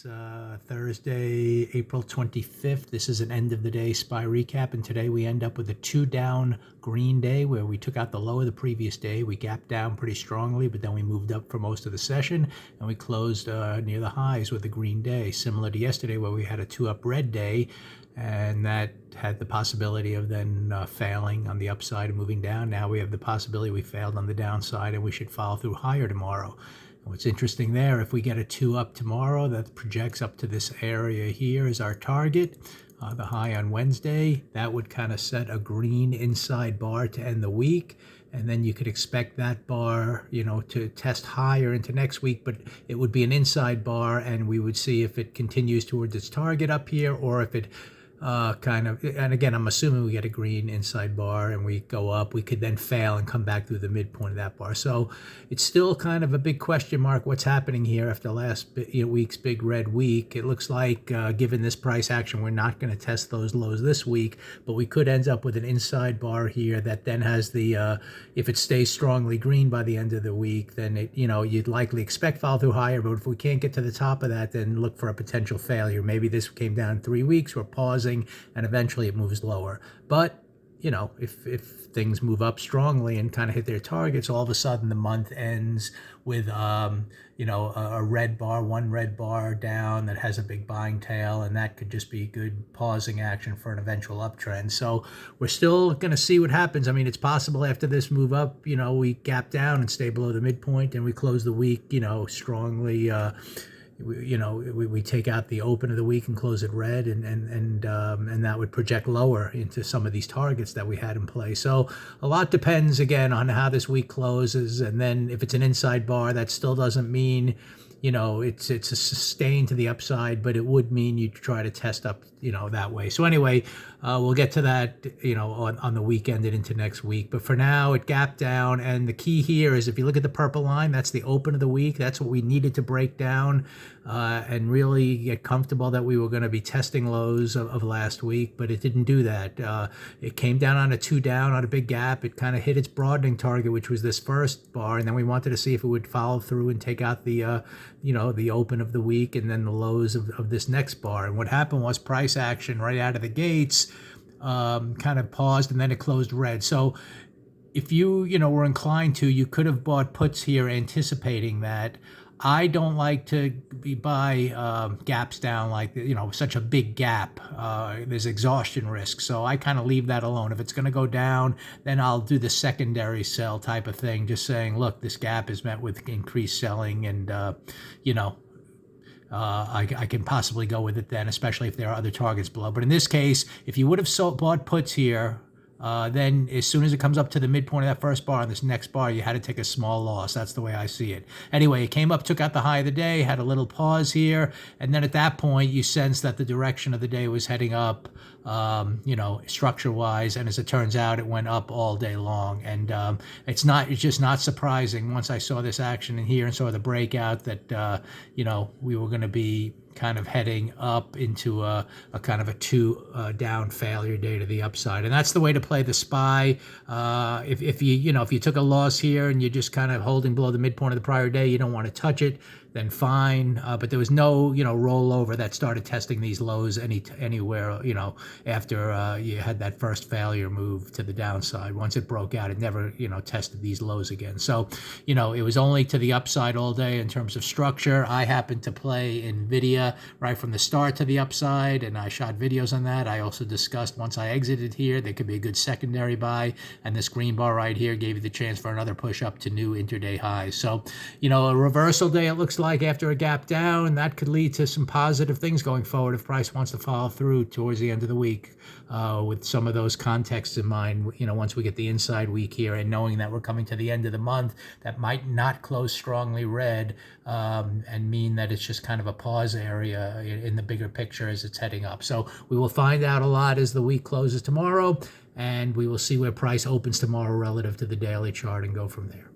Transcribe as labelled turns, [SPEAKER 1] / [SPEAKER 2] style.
[SPEAKER 1] It's Thursday, April 25th. This is an end of the day SPY recap, and today we end up with a 2-down green day where we took out the low of the previous day. We gapped down pretty strongly, but then we moved up for most of the session, and we closed near the highs with a green day, similar to yesterday where we had a 2-up red day, and that had the possibility of then failing on the upside and moving down. Now we have the possibility we failed on the downside, and we should follow through higher tomorrow. What's interesting there, if we get a 2-up tomorrow, that projects up to this area here as our target, the high on Wednesday. That would kind of set a green inside bar to end the week. And then you could expect that bar, to test higher into next week, but it would be an inside bar, and we would see if it continues towards its target up here, or if it and again, I'm assuming we get a green inside bar and we go up, we could then fail and come back through the midpoint of that bar. So it's still kind of a big question mark what's happening here after last week's big red week. It looks like given this price action, we're not going to test those lows this week, but we could end up with an inside bar here that then has the, if it stays strongly green by the end of the week, then it, you'd likely expect follow through higher, but if we can't get to the top of that, then look for a potential failure. Maybe this came down in 3 weeks, we're pausing, and eventually it moves lower. But if things move up strongly and kind of hit their targets, all of a sudden the month ends with a red bar, one red bar down that has a big buying tail, and that could just be good pausing action for an eventual uptrend. So we're still going to see what happens. I mean, it's possible after this move up, we gap down and stay below the midpoint, and we close the week, strongly. We take out the open of the week and close it red, and that would project lower into some of these targets that we had in play. So a lot depends again on how this week closes, and then if it's an inside bar, that still doesn't mean it's a sustain to the upside, but it would mean you try to test up that way. So anyway, we'll get to that on the weekend and into next week, but for now it gapped down, and the key here is if you look at the purple line, that's the open of the week. That's what we needed to break down and really get comfortable that we were going to be testing lows of last week, but it didn't do that. It came down on a 2 down on a big gap. It kind of hit its broadening target, which was this first bar, and then we wanted to see if it would follow through and take out the the open of the week and then the lows of this next bar. And what happened was price action right out of the gates kind of paused, and then it closed red. So if you were inclined to, you could have bought puts here anticipating that. I don't like to buy gaps down like such a big gap. There's exhaustion risk, so I kind of leave that alone. If it's going to go down, then I'll do the secondary sell type of thing, just saying, look, this gap is met with increased selling, and I can possibly go with it then, especially if there are other targets below. But in this case, if you would have bought puts here, then as soon as it comes up to the midpoint of that first bar and this next bar, you had to take a small loss. That's the way I see it. Anyway, it came up, took out the high of the day, had a little pause here, and then at that point, you sense that the direction of the day was heading up, structure-wise, and as it turns out, it went up all day long. And it's just not surprising once I saw this action in here and saw the breakout that, we were going to be kind of heading up into a kind of a 2 down failure day to the upside, and that's the way to play the SPY. If you took a loss here and you're just kind of holding below the midpoint of the prior day, you don't want to touch it, then fine. But there was no rollover that started testing these lows anywhere after you had that first failure move to the downside. Once it broke out, it never tested these lows again. So it was only to the upside all day in terms of structure. I happened to play NVIDIA right from the start to the upside, and I shot videos on that. I also discussed once I exited here, there could be a good secondary buy, and this green bar right here gave you the chance for another push up to new intraday highs. So a reversal day, it looks like, after a gap down, that could lead to some positive things going forward if price wants to follow through towards the end of the week, with some of those contexts in mind. Once we get the inside week here, and knowing that we're coming to the end of the month, that might not close strongly red, and mean that it's just kind of a pause area in the bigger picture as it's heading up. So we will find out a lot as the week closes tomorrow, and we will see where price opens tomorrow relative to the daily chart and go from there.